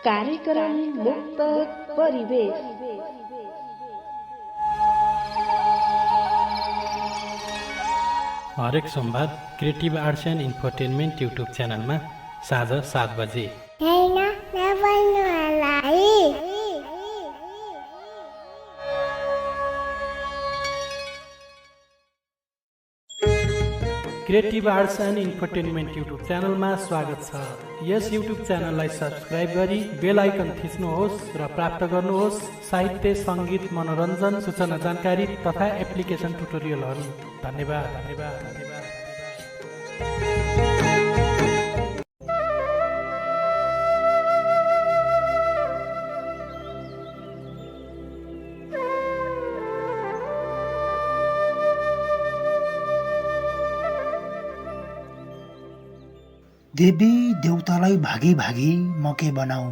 कार्यक्रम मुक्त परिवेश। हरेक सोमबार creative arts and infotainment YouTube च्यानलमा साँझ 7 बजे। Creative arts and infotainment YouTube च्यानलमा स्वागत छ। यस युट्युब च्यानललाई सब्स्क्राइब गरी बेल आइकन थिच्नुहोस् र प्राप्त गर्नुहोस् साहित्य, सङ्गीत, मनोरञ्जन, सूचना जानकारी तथा एप्लिकेसन ट्युटोरियलहरू। धन्यवाद धन्यवाद धन्यवाद। देवी देउतालाई भागी भागी म के बनाऊ,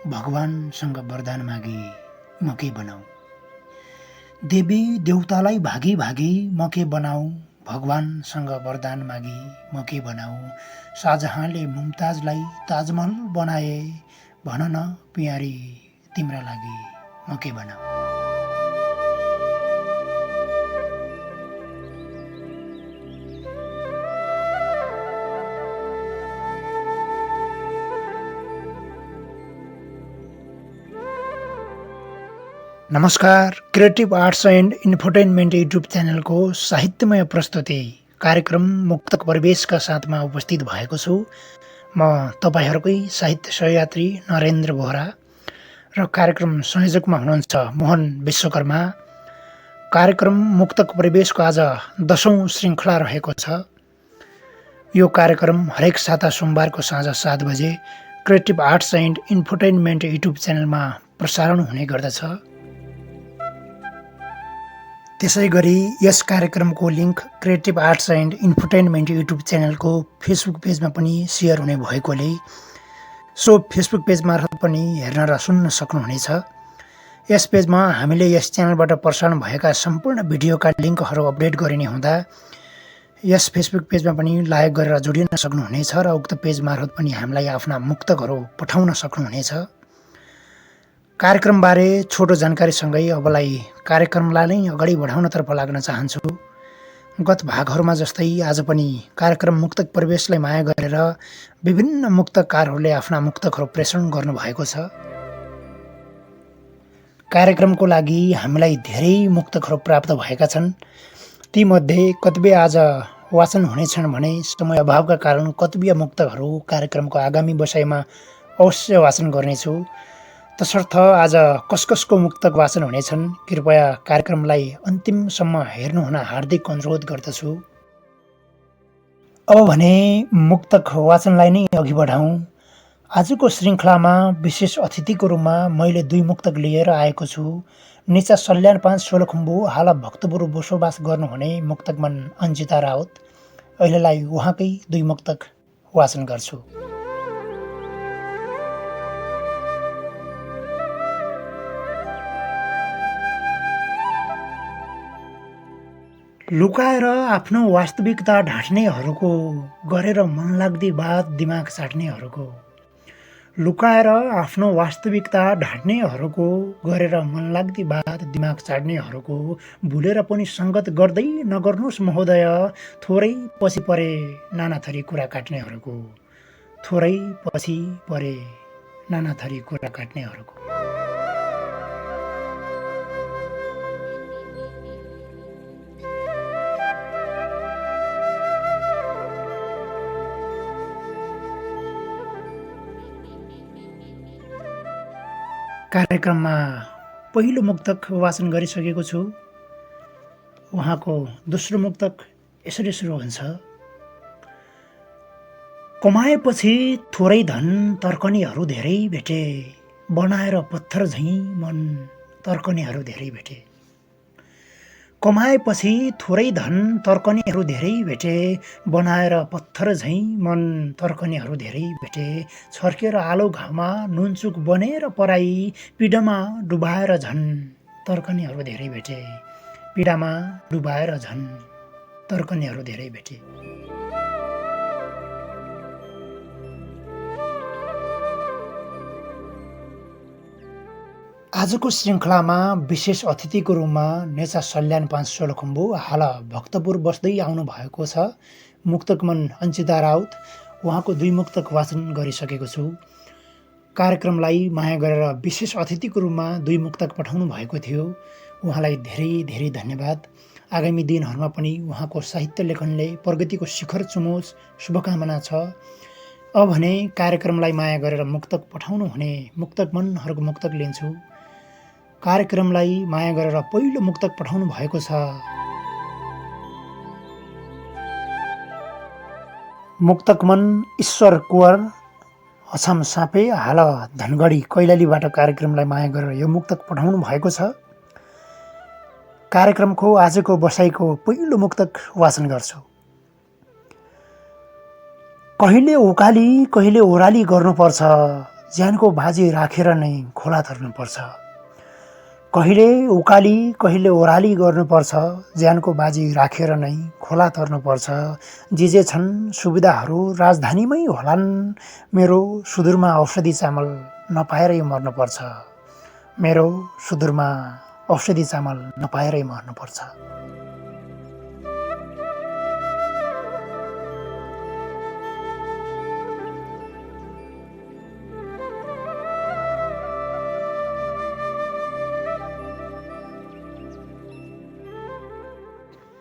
भगवानसँग वरदान मागी म के बनाऊ। देवी देउतालाई भागी भागी म के बनाऊ, भगवानसँग वरदान मागी म के बनाऊ। शाहजहाँले मुमताजलाई ताजमहल बनाए, भन न प्यारी तिम्रा लागि म के बनाऊ। नमस्कार, creative arts and infotainment YouTube च्यानलको साहित्यमय प्रस्तुति कार्यक्रम मुक्तक परिवेशका साथमा उपस्थित भएको छु। म तपाईहरुकै साहित्य सहयात्री नरेन्द्र बोहरा र कार्यक्रम संयोजकमा हुनुहुन्छ मोहन विश्वकर्मा। कार्यक्रम मुक्तक परिवेशको आज 10औं श्रृङ्खला रहेको छ। यो कार्यक्रम हरेक साता सोमबारको साँझ 7 बजे creative arts and infotainment YouTube च्यानलमा प्रसारण हुने गर्दछ। त्यसैगरी यस कार्यक्रमको लिङ्क creative arts and infotainment YouTube च्यानलको फेसबुक पेजमा पनि सेयर हुने भएकोले सो फेसबुक पेज मार्फत पनि हेर्न र सुन्न सक्नुहुनेछ। यस पेजमा हामीले यस च्यानलबाट प्रसारण भएका सम्पूर्ण भिडियोका लिङ्कहरू अपडेट गरिने हुँदा यस फेसबुक पेजमा पनि लाइक गरेर जोडिन सक्नुहुनेछ र उक्त पेज मार्फत पनि हामीलाई आफ्ना मुक्तकहरू पठाउन सक्नुहुनेछ। कार्यक्रमबारे छोटो जानकारीसँगै अबलाई कार्यक्रमलाई नै अगाडि बढाउनतर्फ लाग्न चाहन्छु। गत भागहरूमा जस्तै आज पनि कार्यक्रम मुक्तक परिवेशलाई माया गरेर विभिन्न मुक्तकारहरूले आफ्ना मुक्तकहरू प्रेषण गर्नुभएको छ। कार्यक्रमको लागि हामीलाई धेरै मुक्तकहरू प्राप्त भएका छन्। तीमध्ये कतिपय आज वाचन हुनेछन् भने समय अभावका कारण कतिपय मुक्तकहरू कार्यक्रमको आगामी बसाइमा अवश्य वाचन गर्नेछु। तसर्थ आज कसको मुक्तक वाचन हुनेछन् कृपया कार्यक्रमलाई अन्तिमसम्म हेर्नुहुन हार्दिक अनुरोध गर्दछु। अब भने मुक्तक वाचनलाई नै अघि बढाउँ। आजको श्रृङ्खलामा विशेष अतिथिको रूपमा मैले 2 मुक्तक लिएर आएको छु। निचा सल्यान 5 सोलुखुम्बु हाल भक्तपुर बसोबास गर्नुहुने मुक्तकमन अन्जिता राउत। अहिलेलाई उहाँकै 2 मुक्तक वाचन गर्छु। लुकाएर आफ्नो वास्तविकता ढाँट्नेहरूको, गरेर मनलाग्दी बात दिमाग चाट्नेहरूको। लुकाएर आफ्नो वास्तविकता ढाँट्नेहरूको, गरेर मनलाग्दी बात दिमाग चाट्नेहरूको। भुलेर पनि सङ्गत गर्दै नगर्नुहोस् महोदय, थोरै पछि परे नाना थरी कुरा काट्नेहरूको। थोरै पछि परे नाना थरी कुरा काट्नेहरूको। कार्यक्रममा पहिलो मुक्तक वाचन गरिसकेको छु। उहाँको दोस्रो मुक्तक यसरी सुरु हुन्छ। कमाएपछि थोरै धन तर्कनेहरू धेरै भेटे, बनाएर पत्थर झैँ मन तर्कनेहरू धेरै भेटे। कमाएपछि थोरै धन तर्कनेहरू धेरै भेटे, बनाएर पत्थर झैँ मन तर्कनेहरू धेरै भेटे। छर्केर आलो घाममा नुनचुक बनेर पराई, पीडामा डुबाएर झन् तर्कनेहरू धेरै भेटे। पीडामा डुबाएर झन् तर्कनेहरू धेरै भेटे। आजको श्रृङ्खलामा विशेष अतिथिको रूपमा नेचा सल्यान 5 सोलखुम्बु हाल भक्तपुर बस्दै आउनु भएको छ मुक्तकमन अञ्चिता राउत। उहाँको 2 मुक्तक वाचन गरिसकेको छु। कार्यक्रमलाई माया गरेर विशेष अतिथिको रूपमा 2 मुक्तक पठाउनु भएको थियो। उहाँलाई धेरै धेरै धन्यवाद। आगामी दिनहरूमा पनि उहाँको साहित्य लेखनले प्रगतिको शिखर चुमोस्, शुभकामना छ। अब भने कार्यक्रमलाई माया गरेर मुक्तक पठाउनु हुने मुक्तकमनहरूको मुक्तक लिन्छु। कार्यक्रमलाई माया गरेर पहिलो मुक्तक पठाउनु भएको छ मुक्तकमन ईश्वर कुवर अछाम सापे हाल धनगढी कैलालीबाट कार्यक्रमलाई माया गरेर यो मुक्तक पठाउनु भएको छ। कार्यक्रमको आजको बसाइको पहिलो मुक्तक वाचन गर्छु। कहिले उकाली कहिले ओह्राली गर्नुपर्छ, ज्यानको बाजी राखेर नै खोला तर्नुपर्छ। कहिले उकाली कहिले ओह्राली गर्नुपर्छ, ज्यानको बाजी राखेर नै खोला तर्नुपर्छ। जे छन् सुविधाहरू राजधानीमै होलान्, मेरो सुदूरमा औषधि चामल नपाएरै मर्नुपर्छ। मेरो सुदूरमा औषधि चामल नपाएरै मर्नुपर्छ।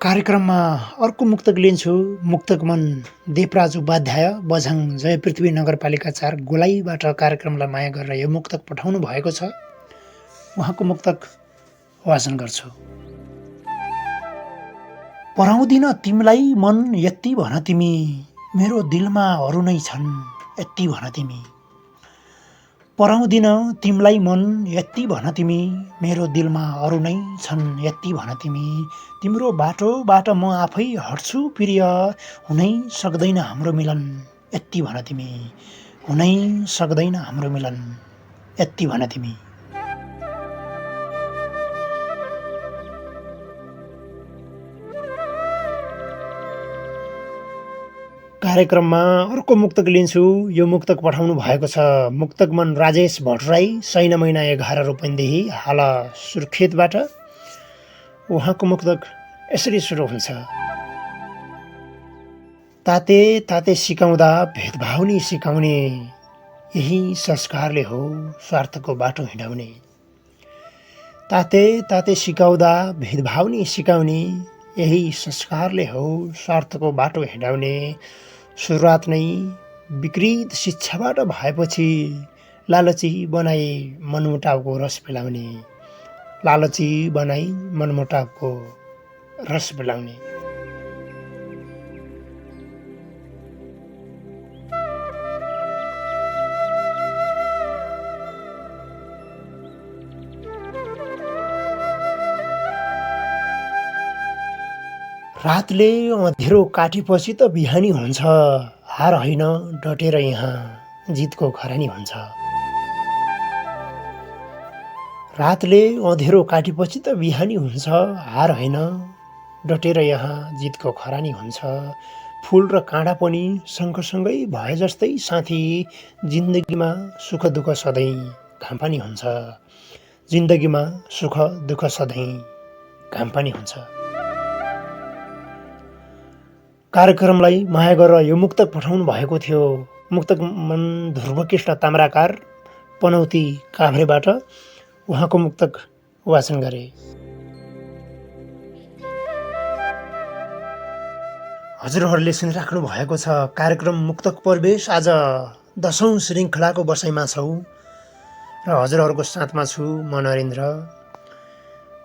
कार्यक्रममा अर्को मुक्तक लिन्छु। मुक्तकमन देवराज उपाध्याय बझाङ जयपृथ्वी नगरपालिका 4 गोलाईबाट कार्यक्रमलाई माया गरेर यो मुक्तक पठाउनु भएको छ। उहाँको मुक्तक वाचन गर्छु। पराउँदिन तिमीलाई मन यति भन तिमी, मेरो दिलमा अरू नै छन् यति भन तिमी। पराउँदिन तिमीलाई मन यति भन तिमी, मेरो दिलमा अरू नै छन् यति भन तिमी। तिम्रो बाटोबाट म आफै हट्छु प्रिय, हुनै सक्दैन हाम्रो मिलन यति भन तिमी। हुनै सक्दैन हाम्रो मिलन यति भन तिमी। कार्यक्रममा अर्को मुक्तक लिन्छु। यो मुक्तक पठाउनु भएको छ मुक्तकमन राजेश भट्टराई सैना महिना 11 रूपन्देही हाल सुर्खेतबाट। उहाँको मुक्तक यसरी सुरु हुन्छ। ताते ताते सिकाउँदा भेदभाव नि सिकाउने, यही संस्कारले हो स्वार्थको बाटो हिँडाउने। ताते ताते सिकाउँदा भेदभाव नि सिकाउने, यही संस्कारले हो स्वार्थको बाटो हिँडाउने। सुरुवात नै विकृत शिक्षाबाट भएपछि लालची बनाई मनमुटावको रस पिलाउने। लालची बनाई मनमुटावको रस पिलाउने। रातले अँधेरो काटेपछि त बिहानी हुन्छ, हार होइन डटेर यहाँ जितको खरानी हुन्छ। रातले अँधेरो काटेपछि त बिहानी हुन्छ, हार होइन डटेर यहाँ जितको खरानी हुन्छ। फुल र काँडा पनि सँगसँगै भए जस्तै साथी, जिन्दगीमा सुख दुःख सधैँ घाम पानी हुन्छ। जिन्दगीमा सुख दुःख सधैँ घाम पानी हुन्छ। कार्यक्रमलाई माया गरेर यो मुक्तक पठाउनु भएको थियो मुक्तक मन ध्रुवकृष्ण ताम्राकार पनौती काभ्रेबाट। उहाँको मुक्तक वाचन गरे। हजुरहरूले सुनिराख्नु भएको छ कार्यक्रम मुक्तक प्रवेश। आज 10औं श्रृङ्खलाको बसाइमा छौँ र हजुरहरूको साथमा छु म नरेन्द्र।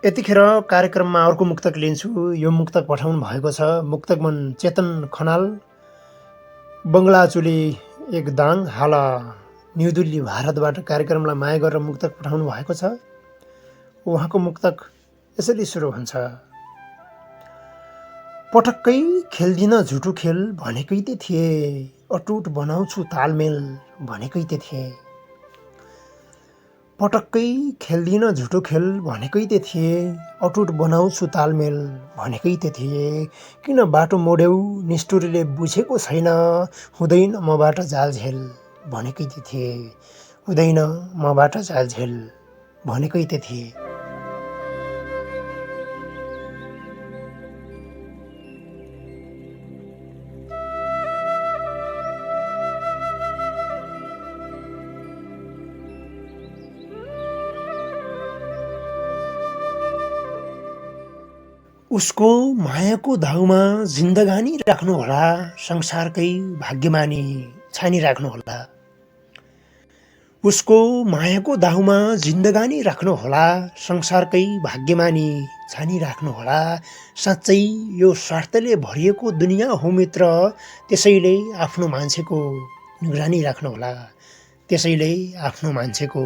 यतिखेर कार्यक्रममा अर्को मुक्तक लिन्छु। यो मुक्तक पठाउनु भएको छ मुक्तकमन चेतन खनाल बङ्गलाचुली 1 दाङ हाल न्यू दिल्ली भारतबाट कार्यक्रमलाई माया गरेर मुक्तक पठाउनु भएको छ। उहाँको मुक्तक यसरी सुरु हुन्छ। पटक्कै खेल्दिन झुटो खेल भनेकै त थिए, अटुट बनाउँछु तालमेल भनेकै त थिए। पटक्कै खेल्दिन झुटो खेल भनेकै त थिए, अटुट बनाउँछु तालमेल भनेकै त थिए। किन बाटो मोड्यौ निष्ठुरीले बुझेको छैन, हुँदैन मबाट जालझेल भनेकै त थिए। हुँदैन मबाट जालझेल भनेकै त थिए। उसको मायाको धाउमा जिन्दगानी राख्नुहोला, संसारकै भाग्यमानी छानिराख्नुहोला। उसको मायाको दाहुमा जिन्दगानी राख्नुहोला, संसारकै भाग्यमानी छानिराख्नुहोला। साँच्चै यो स्वार्थले भरिएको दुनियाँ हो मित्र, त्यसैले आफ्नो मान्छेको निगरानी राख्नुहोला, त्यसैले आफ्नो मान्छेको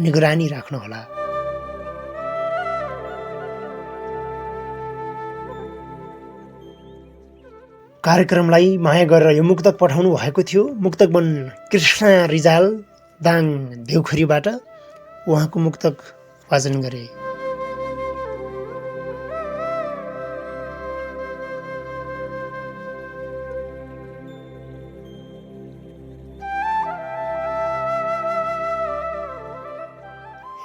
निगरानी राख्नुहोला। कार्यक्रमलाई माया गरेर यो मुक्तक पठाउनु भएको थियो मुक्तक मन कृष्ण रिजाल दाङ देउखुरीबाट। उहाँको मुक्तक वाचन गरे।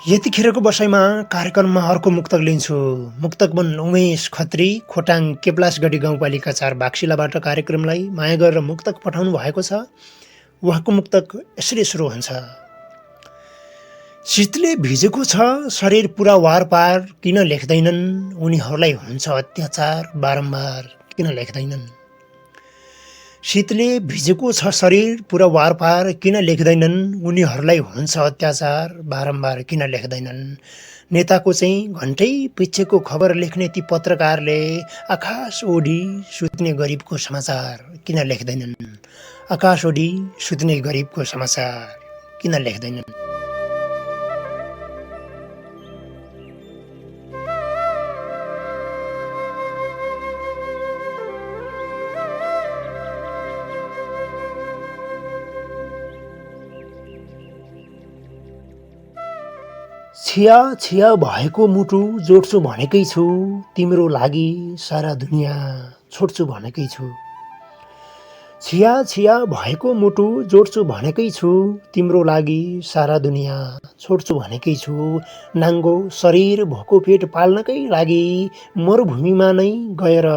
यतिखेरको बसाइमा कार्यक्रममा अर्को मुक्तक लिन्छु। मुक्तक मन उमेश खत्री खोटाङ केपलासगढी गाउँपालिका 4 बाक्सिलाबाट कार्यक्रमलाई माया गरेर मुक्तक पठाउनु भएको छ। उहाँको मुक्तक यसरी सुरु हुन्छ। शीतले भिजेको छ शरीर पुरा वारपार, किन लेख्दैनन् उनीहरूलाई हुन्छ अत्याचार, बारम्बार किन लेख्दैनन्। शीतले भिजेको छ शरीर पुरा वारपार, किन लेख्दैनन् उनीहरूलाई हुन्छ अत्याचार, बारम्बार किन लेख्दैनन्। नेताको चाहिँ घन्टै पिछेको खबर लेख्ने ती पत्रकारले आकाश ओढी सुत्ने गरिबको समाचार किन लेख्दैनन्। आकाश ओढी सुत्ने गरिबको समाचार किन लेख्दैनन्। छिया छिया भएको मुटु जोड्छु भनेकै छु, तिम्रो लागि सारा दुनियाँ छोड्छु भनेकै छु। छिया छिया भएको मुटु जोड्छु भनेकै छु, तिम्रो लागि सारा दुनियाँ छोड्छु भनेकै छु। नाङ्गो शरीर भोको पेट पाल्नकै लागि मरुभूमिमा नै गएर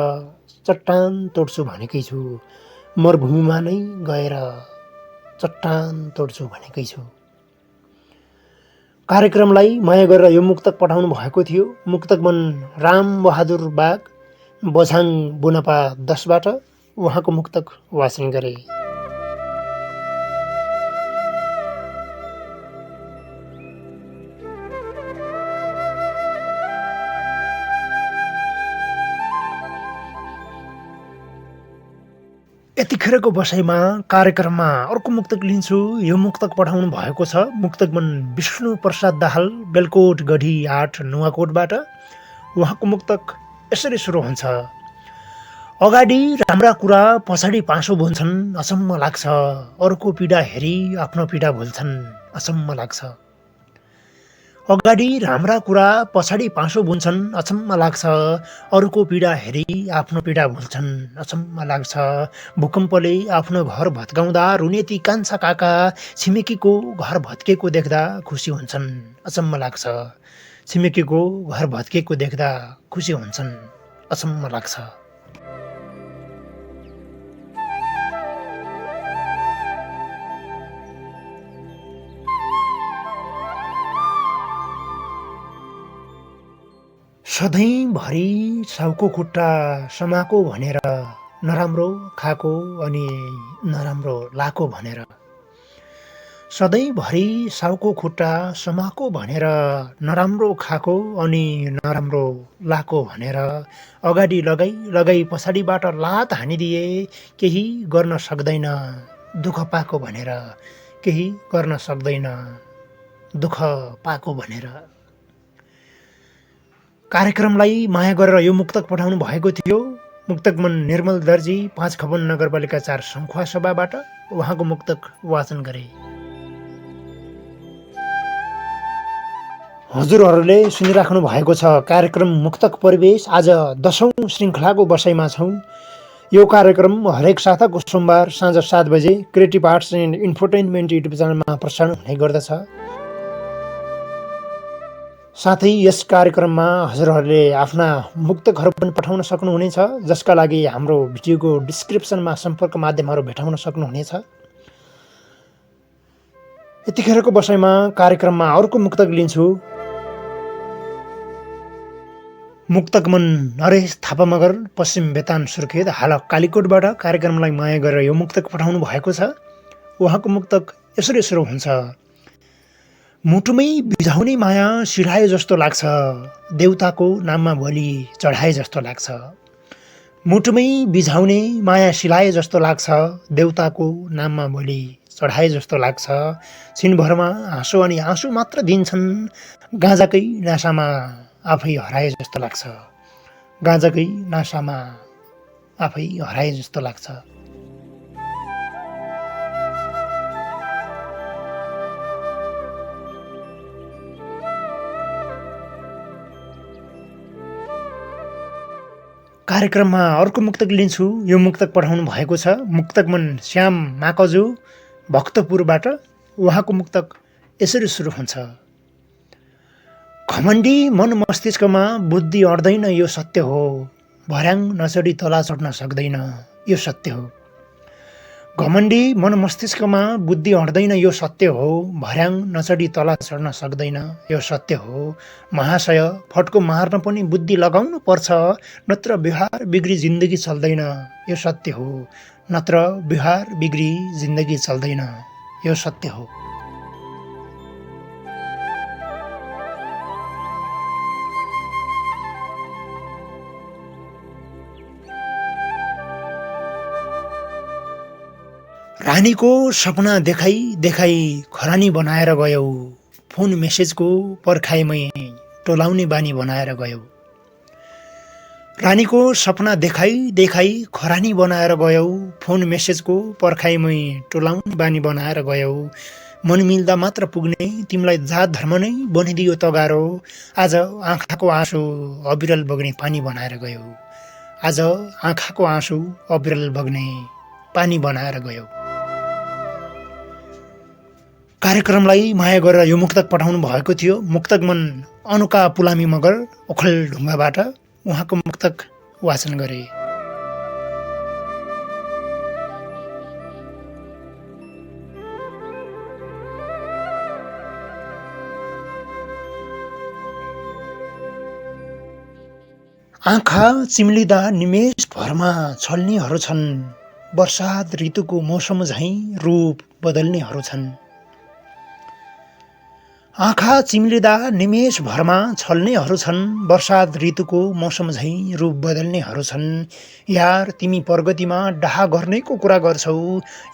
चट्टान तोड्छु भनेकै छु। मरुभूमिमा नै गएर चट्टान तोड्छु भनेकै छु। कार्यक्रमलाई माया गरेर यो मुक्तक पठाउनु भएको थियो मुक्तक मन राम बहादुर बाग बझाङ बुनपा 10बाट। उहाँको मुक्तक वाचन गरे। यतिखेरको बसाइमा कार्यक्रममा अर्को मुक्तक लिन्छु। यो मुक्तक पठाउनु भएको छ मुक्तक मन विष्णु प्रसाद दाहाल बेलकोट गढी 8 नुवाकोटबाट। उहाँको मुक्तक यसरी सुरु हुन्छ। अगाडि राम्रा कुरा पछाडि पाँचो भुन्छन् अचम्म लाग्छ, अरूको पीडा हेरी आफ्नो पीडा भुल्छन् अचम्म लाग्छ। अगाडि राम्रा कुरा पछाडि पाँचो बुन्छन् अचम्म लाग्छ, अरूको पीडा हेरी आफ्नो पीडा भुल्छन् अचम्म लाग्छ। भूकम्पले आफ्नो घर भत्काउँदा रुने ती कान्छा काका छिमेकीको घर भत्केको देख्दा खुसी हुन्छन् अचम्म लाग्छ। छिमेकीको घर भत्केको देख्दा खुसी हुन्छन् अचम्म लाग्छ। सधैँभरि साउको खुट्टा समाको भनेर नराम्रो खाको अनि नराम्रो लाको भनेर। सधैँभरि साउको खुट्टा समाको भनेर नराम्रो खाको अनि नराम्रो लाको भनेर। अगाडि लगाई पछाडिबाट लात हानिदिए केही गर्न सक्दैन दुःख पाको भनेर, केही गर्न सक्दैन दुःख पाको भनेर। कार्यक्रमलाई माया गरेर यो मुक्तक पठाउनु भएको थियो मुक्तक मन निर्मल दर्जी 5 खपन नगरपालिका 4 सङ्खुवा सभाबाट। उहाँको मुक्तक वाचन गरे। हजुरहरूले सुनिराख्नु भएको छ कार्यक्रम मुक्तक परिवेश। आज 10औं श्रृङ्खलाको बसाइमा छौँ। यो कार्यक्रम हरेक साताको सोमबार साँझ 7 बजे creative arts and infotainment YouTube च्यानलमा प्रसारण हुने गर्दछ। साथै यस कार्यक्रममा हजुरहरूले आफ्ना मुक्तकहरू पनि पठाउन सक्नुहुनेछ, जसका लागि हाम्रो भिडियोको डिस्क्रिप्सनमा सम्पर्क माध्यमहरू भेटाउन सक्नुहुनेछ। यतिखेरको बसाइमा कार्यक्रममा अर्को मुक्तक लिन्छु। मुक्तक मन नरेश थापा मगर, पश्चिम बेतान सुर्खेत, हाल कालीकोटबाट कार्यक्रमलाई माया गरेर यो मुक्तक पठाउनु भएको छ। उहाँको मुक्तक यसरी सुरु हुन्छ। मुटुमै बिझाउने माया सिराए जस्तो लाग्छ, देउताको नाममा बलि चढाए जस्तो लाग्छ। मुटुमै बिझाउने माया सिलाए जस्तो लाग्छ, देउताको नाममा बलि चढाए जस्तो लाग्छ। छिनभरमा हाँसो अनि आँसु मात्र दिन्छन्, गाँजाकै नासामा आफै हराए जस्तो लाग्छ। गाँजाकै नासामा आफै हराए जस्तो लाग्छ। कार्यक्रममा अर्को मुक्तक लिन्छु। यो मुक्तक पठाउनु भएको छ मुक्तक मन श्याम माकजु भक्तपुरबाट। उहाँको मुक्तक यसरी सुरु हुन्छ। घमण्डी मन मस्तिष्कमा बुद्धि अड्दैन यो सत्य हो, भर्याङ नचढी तला चढ्न सक्दैन यो सत्य हो। घमण्डी मन मस्तिष्कमा बुद्धि अड्दैन यो सत्य हो, भर्याङ नचढी तला चढ्न सक्दैन यो सत्य हो। महाशय फड्को मार्न पनि बुद्धि लगाउनु पर्छ, नत्र व्यवहार बिग्री जिन्दगी चल्दैन यो सत्य हो। नत्र व्यवहार बिग्री जिन्दगी चल्दैन यो सत्य हो। रानीको सपना देखाई देखाई खरानी बनाएर गयौ, फोन मेसेजको पर्खाइमै टोलाउने बानी बनाएर गयौ। रानीको सपना देखाई देखाई खरानी बनाएर गयौ, फोन मेसेजको पर्खाइमै टोलाउने बानी बनाएर गयौ। मन मिल्दा मात्र पुग्ने तिमीलाई जात धर्म नै बनिदियो तगारो, आज आँखाको आँसु अविरल बग्ने पानी बनाएर गयौ। आज आँखाको आँसु अविरल बग्ने पानी बनाएर गयौ। कार्यक्रमलाई माया गरेर यो मुक्तक पठाउनु भएको थियो मुक्तक मन अनुका पुलामी मगर ओखलढुङ्गाबाट। उहाँको मुक्तक वाचन गरे। आँखा चिम्लिँदा निमेष भरमा छल्नेहरू छन्, वर्षात ऋतुको मौसम झैँ रूप बदल्नेहरू छन्। आँखा चिम्लिँदा निमेष भरमा छल्नेहरू छन्, वर्षात ऋतुको मौसम झैँ रूप बदल्नेहरू छन्। यार तिमी प्रगतिमा डाहा गर्नेको कुरा गर्छौ,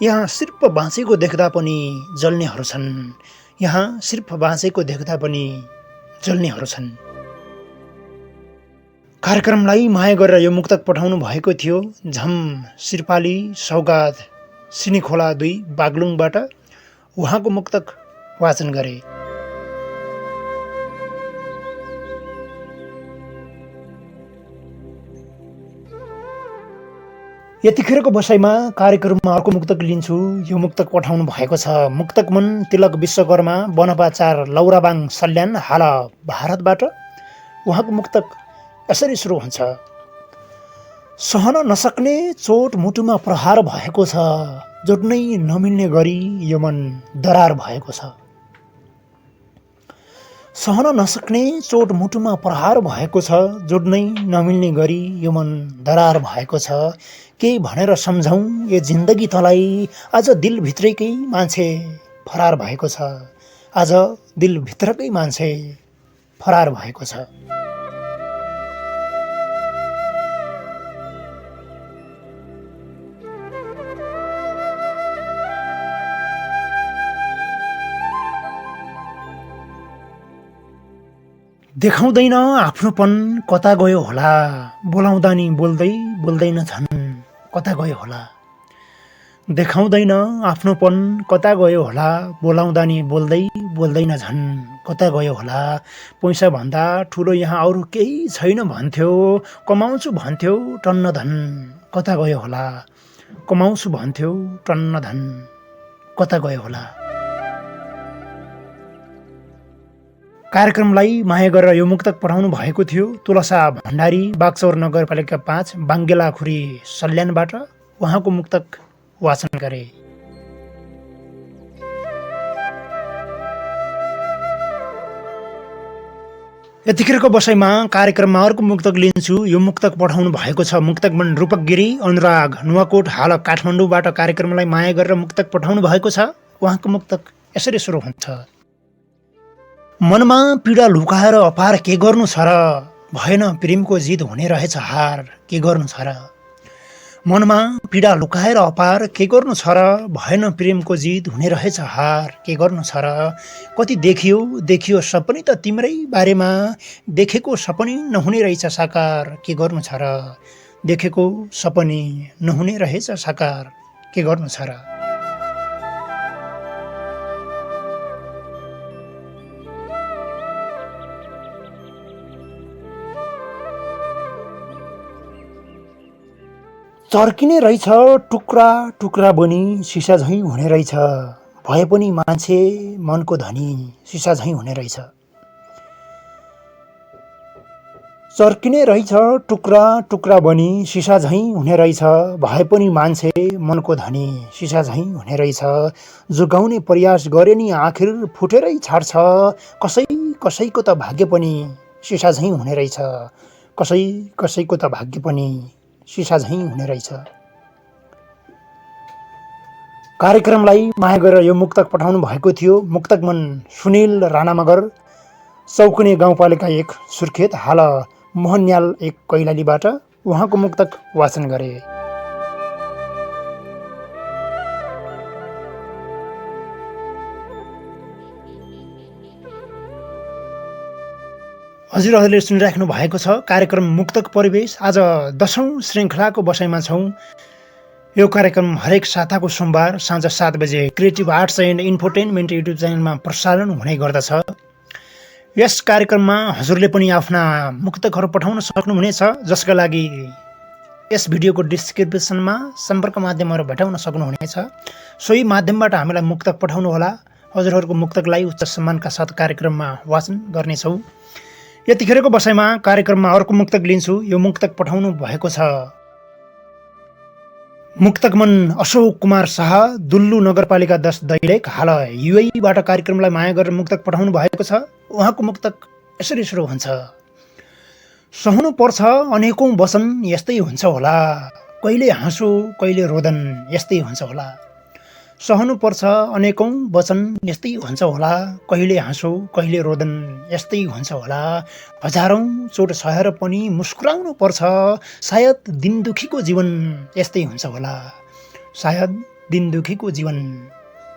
यहाँ सिर्फ बाँचेको देख्दा पनि जल्नेहरू छन्। यहाँ सिर्फ बाँचेको देख्दा पनि जल्नेहरू छन्। कार्यक्रमलाई माया गरेर यो मुक्तक पठाउनु भएको थियो झम शिरपाली सौगात सिनेखोला 2 बागलुङबाट। उहाँको मुक्तक वाचन गरे। यतिखेरको बसाइमा कार्यक्रममा अर्को मुक्तक लिन्छु। यो मुक्तक पठाउनु भएको छ मुक्तक मन तिलक विश्वकर्मा वनपाचार लौराबाङ सल्यान हाल भारतबाट। उहाँको मुक्तक यसरी सुरु हुन्छ। सहन नसक्ने चोट मुटुमा प्रहार भएको छ, जोड्नै नमिल्ने गरी यो मन दरार भएको छ। सहन नसक्ने चोट मुटुमा प्रहार भएको छ, जोड्नै नमिल्ने गरी यो मन दरार भएको छ। केही भनेर सम्झौँ यो जिन्दगी तँलाई, आज दिलभित्रकै मान्छे फरार भएको छ। आज दिलभित्रकै मान्छे फरार भएको छ। देखाउँदैन आफ्नोपन कता गयो होला, बोलाउँदा नि बोल्दै बोल्दैन झन् कता गयो होला। देखाउँदैन आफ्नोपन कता गयो होला, बोलाउँदा नि बोल्दै बोल्दैन झन् कता गयो होला। पैसा भन्दा ठुलो यहाँ अरू केही छैन भन्थ्यो, कमाउँछु भन्थ्यो टन्न धन कता गयो होला। कमाउँछु भन्थ्यो टन्न धन कता गयो होला। कार्यक्रमलाई माया गरेर यो मुक्तक पठाउनु भएको थियो तुलसा भण्डारी बागचौर नगरपालिका 5 बाङ्गेलाखुरी सल्यानबाट। उहाँको मुक्तक वाचन गरे। यतिखेरको बसाइमा कार्यक्रममा अर्को मुक्तक लिन्छु। यो मुक्तक पठाउनु भएको छ मुक्तक मन रूपक गिरी अनुराग नुवाकोट हाल काठमाडौँबाट कार्यक्रमलाई माया गरेर मुक्तक पठाउनु भएको छ। उहाँको मुक्तक यसरी सुरु हुन्छ। मनमा पीडा लुकाएर अपार के गर्नु छ र, भएन प्रेमको जित हुने रहेछ हार के गर्नु छ र। मनमा पीडा लुकाएर अपार के गर्नु छ र, भएन प्रेमको जित हुने रहेछ हार के गर्नु छ र। कति देखियो सपनी त तिम्रै बारेमा, देखेको सपनी नहुने रहेछ साकार के गर्नु छ र। देखेको सपनी नहुने रहेछ साकार के गर्नु छ र। चर्किने रहेछ टुक्रा टुक्रा बनी सिसा झैँ हुने रहेछ, भए पनि मान्छे मनको धनी सिसा झैँ हुने रहेछ। चर्किने रहेछ टुक्रा टुक्रा बनी सिसा झैँ हुने रहेछ, भए पनि मान्छे मनको धनी सिसा झैँ हुने रहेछ। जोगाउने प्रयास गरे नि आखिर फुटेरै छाड्छ, कसैको त भाग्य पनि सिसा झैँ हुने रहेछ, कसैको त भाग्य पनि सिसा झैँ हुने रहेछ। कार्यक्रमलाई माया गरेर यो मुक्तक पठाउनु भएको थियो मुक्तक मन सुनिल राणा मगर चौकुने गाउँपालिका 1 सुर्खेत हाल मोहनयाल 1 कैलालीबाट। उहाँको मुक्तक वाचन गरे। हजुरहरूले सुनिराख्नु भएको छ कार्यक्रम मुक्तक परिवेश। आज 10औं श्रृङ्खलाको बसाइमा छौँ। यो कार्यक्रम हरेक साताको सोमबार साँझ 7 बजे creative arts and infotainment YouTube च्यानलमा प्रसारण हुने गर्दछ। यस कार्यक्रममा हजुरले पनि आफ्ना मुक्तकहरू पठाउन सक्नुहुनेछ, जसका लागि यस भिडियोको डिस्क्रिप्सनमा सम्पर्क माध्यमहरू भेटाउन सक्नुहुनेछ। सोही माध्यमबाट हामीलाई मुक्तक पठाउनुहोला। हजुरहरूको मुक्तकलाई उच्च सम्मानका साथ कार्यक्रममा वाचन गर्नेछौँ। यतिखेरको बसाइमा कार्यक्रममा अर्को मुक्तक लिन्छु। यो मुक्तक पठाउनु भएको छ मुक्तक मन अशोक कुमार शाह दुल्लु नगरपालिका 10 दैलेख हाल युएईबाट कार्यक्रमलाई माया गरेर मुक्तक पठाउनु भएको छ। उहाँको मुक्तक यसरी सुरु हुन्छ। सहनु पर्छ अनेकौं वचन यस्तै हुन्छ होला, कहिले हाँसो कहिले रोदन यस्तै हुन्छ होला। सहनु पर्छ अनेकौं वचन यस्तै हुन्छ होला, कहिले हाँसो कहिले रोदन यस्तै हुन्छ होला। हजारौं चोट सहेर पनि मुस्कुराउनु पर्छ, सायद दिन दुखीको जीवन यस्तै हुन्छ होला, सायद दिन दुखीको जीवन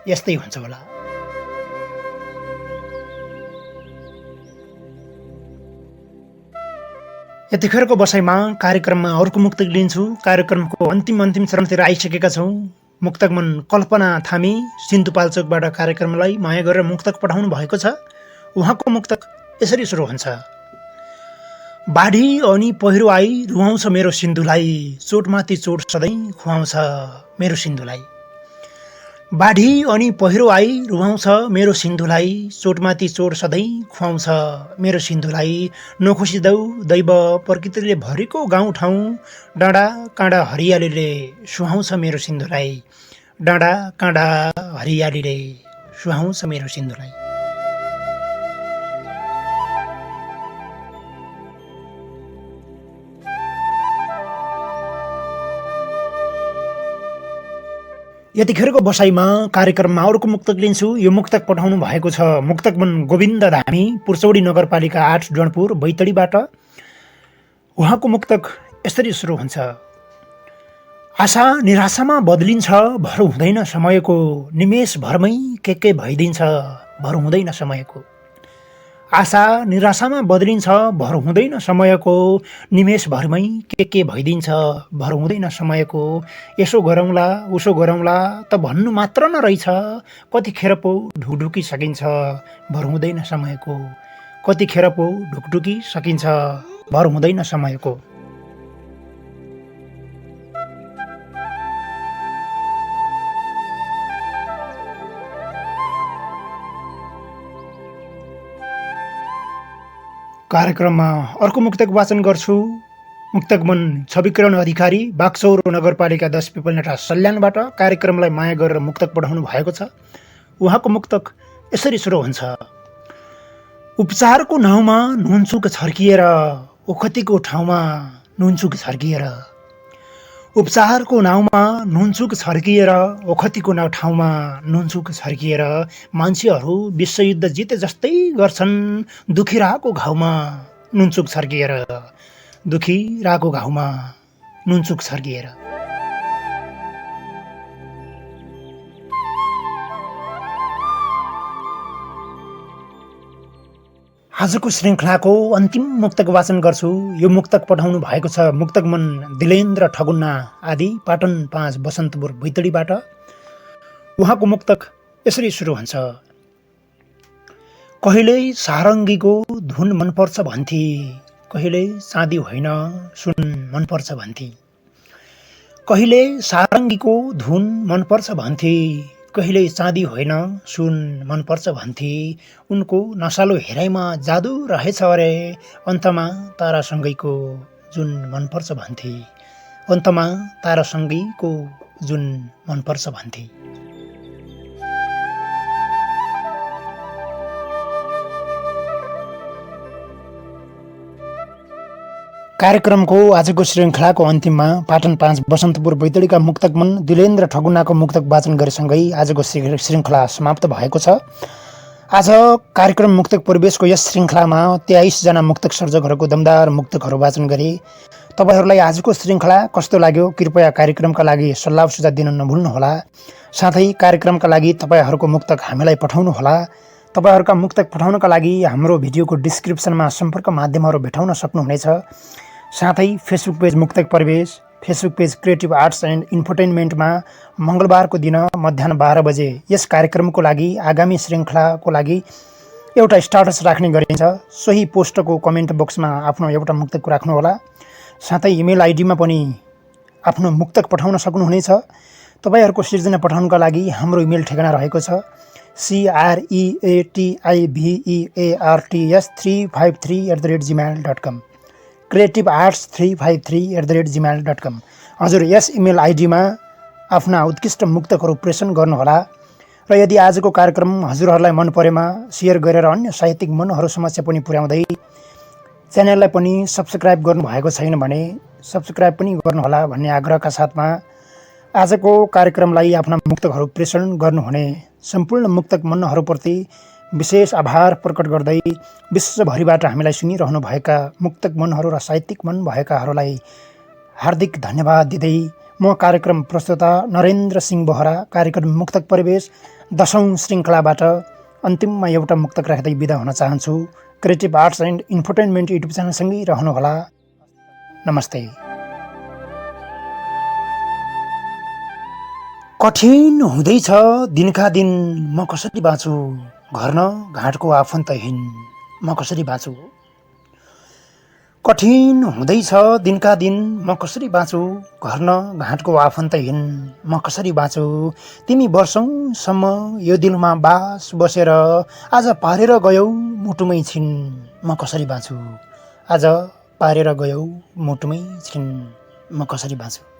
यस्तै हुन्छ होला। यतिखेरको बसाइमा कार्यक्रममा अर्को मुक्तक लिन्छु। कार्यक्रमको अन्तिम चरणतिर आइसकेका छौँ। मुक्तक मन कल्पना थामी सिन्धुपाल्चोकबाट कार्यक्रमलाई माया गरेर मुक्तक पठाउनु भएको छ। उहाँको मुक्तक यसरी सुरु हुन्छ। बाढी अनि पहिरो आई रुवाउँछ मेरो सिन्धुलाई, चोटमाथि चोट सधैँ खुवाउँछ मेरो सिन्धुलाई। बाढी अनि पहिरो आई रुवाउँछ मेरो सिन्धुलाई, चोटमाथि चोट सधैँ खुवाउँछ मेरो सिन्धुलाई। नखुसी दैव प्रकृतिले भरेको गाउँठाउँ, डाँडा काँडा हरियालीले सुहाउँछ मेरो सिन्धुलाई, डाँडा काँडा हरियालीले सुहाउँछ मेरो सिन्धुलाई। यतिखेरको बसाइमा कार्यक्रममा अर्को मुक्तक लिन्छु। यो मुक्तक पठाउनु भएको छ मुक्तक मन गोविन्द धामी पुर्चौडी नगरपालिका 8 डनपुर बैतडीबाट। उहाँको मुक्तक यसरी सुरु हुन्छ। आशा निराशामा बदलिन्छ भर हुँदैन समयको, निमेष भरमै के भइदिन्छ भर हुँदैन समयको। आशा निराशामा बदलिन्छ भर हुँदैन समयको, निमेष भरमै के भइदिन्छ भर हुँदैन समयको। यसो गरौँला उसो गरौँला त भन्नु मात्र न रहेछ, कतिखेर पो ढुकढुकी सकिन्छ भर हुँदैन समयको, कतिखेर पो ढुकढुकी सकिन्छ भर हुँदैन समयको। कार्यक्रममा अर्को मुक्तक वाचन गर्छु। मुक्तक मन छविकिरण अधिकारी बाक्सौर नगरपालिका 10 पिपलनेटा सल्यानबाट कार्यक्रमलाई माया गरेर मुक्तक पठाउनु भएको छ। उहाँको मुक्तक यसरी सुरु हुन्छ। उपचारको नाउँमा नुनचुक छर्किएर ओखतीको ठाउँमा नुनचुक छर्किएर, उपचारको नाउँमा नुनचुक छर्किएर ओखतीको ठाउँमा नुनचुक छर्किएर मान्छेहरू विश्वयुद्ध जिते जस्तै गर्छन् दुखिरहेको घाउमा नुनचुक छर्किएर, दुखिरहेको घाउमा नुनचुक छर्किएर। आजको श्रृङ्खलाको अन्तिम मुक्तक वाचन गर्छु। यो मुक्तक पठाउनु भएको छ मुक्तक मन दिलेन्द्र ठगुन्ना आदि पाटन 5 बसन्तपुर भैतडीबाट। उहाँको मुक्तक यसरी सुरु हुन्छ। कहिल्यै सारङ्गीको धुन मनपर्छ भन्थे, कहिल्यै चाँदी होइन सुन मनपर्छ भन्थे, कहिल्यै सारङ्गीको धुन मनपर्छ भन्थे, कहिल्यै चाँदी होइन सुन मनपर्छ भन्थे। उनको नसालो हेराइमा जादु रहेछ अरे, अन्तमा तारासँगैको जुन मनपर्छ भन्थे, अन्तमा तारासँगैको जुन मनपर्छ भन्थे। कार्यक्रमको आजको श्रृङ्खलाको अन्तिममा पाटन 5 बसन्तपुर बैतडीका मुक्तक मन दिलेन्द्र ठगुन्नाको मुक्तक वाचन गरेसँगै आजको श्रृङ्खला समाप्त भएको छ। आज कार्यक्रम मुक्तक परिवेशको यस श्रृङ्खलामा 23 जना मुक्तक सर्जकहरूको दमदार मुक्तकहरू वाचन गरे। तपाईहरूलाई आजको श्रृङ्खला कस्तो लाग्यो कृपया कार्यक्रमका लागि सल्लाह सुझाव दिन नभुल्नुहोला। साथै कार्यक्रमका लागि तपाईहरूको मुक्तक हामीलाई पठाउनुहोला। तपाईहरूका मुक्तक पठाउनका लागि हाम्रो भिडियोको डिस्क्रिप्सनमा सम्पर्क माध्यमहरू भेटाउन सक्नुहुनेछ। साथै फेसबुक पेज मुक्तक परिवेश, Facebook page creative arts and इन्फोटेनमेन्टमा मङ्गलबारको दिन मध्याह 12 बजे यस कार्यक्रमको लागि आगामी श्रृङ्खलाको लागि एउटा स्टाटस राख्ने गरिन्छ। सोही पोस्टको कमेन्ट बक्समा आफ्नो एउटा मुक्तक राख्नुहोला। साथै इमेल आइडीमा पनि आफ्नो मुक्तक पठाउन सक्नुहुनेछ। तपाईहरूको सिर्जना पठाउनका लागि हाम्रो इमेल ठेगाना रहेको छ creativearts353@gmail.com, creativearts353@gmail.com। हजुर यस इमेल आइडीमा आफ्ना उत्कृष्ट मुक्तकहरू प्रेषण गर्नुहोला। र यदि आजको कार्यक्रम हजुरहरूलाई मन परेमा सेयर गरेर अन्य साहित्यिक मनहरू समक्ष पनि पुर्याउँदै च्यानललाई पनि सब्स्क्राइब गर्नुभएको छैन भने सब्स्क्राइब पनि गर्नुहोला भन्ने आग्रहका साथमा आजको कार्यक्रमलाई आफ्ना मुक्तकहरू प्रेषण गर्नुहुने सम्पूर्ण मुक्तक मनहरूप्रति विशेष आभार प्रकट गर्दै विश्वभरिबाट हामीलाई सुनिरहनुभएका मुक्तक मनहरू र साहित्यिक मन भएकाहरूलाई हार्दिक धन्यवाद दिँदै म कार्यक्रम प्रस्तुता नरेन्द्र सिंह बोहरा कार्यक्रम मुक्तक परिवेश 10औं श्रृङ्खलाबाट अन्तिममा एउटा मुक्तक राख्दै बिदा हुन चाहन्छु। Creative arts and infotainment YouTube च्यानलसँगै रहनुहोला। नमस्ते। कठिन हुँदैछ दिनका दिन म कसरी बाँचु, घर न घाटको आफन्तहीन म कसरी बाँचु। कठिन हुँदैछ दिनका दिन म कसरी बाँचु, घर न घाटको आफन्तहीन म कसरी बाँचु। तिमी वर्षौंसम्म यो दिलमा बास बसेर आज पारेर गयौ मुटुमै छिन् म कसरी बाँचु, आज पारेर गयौ मुटुमै छिन् म कसरी बाँचु।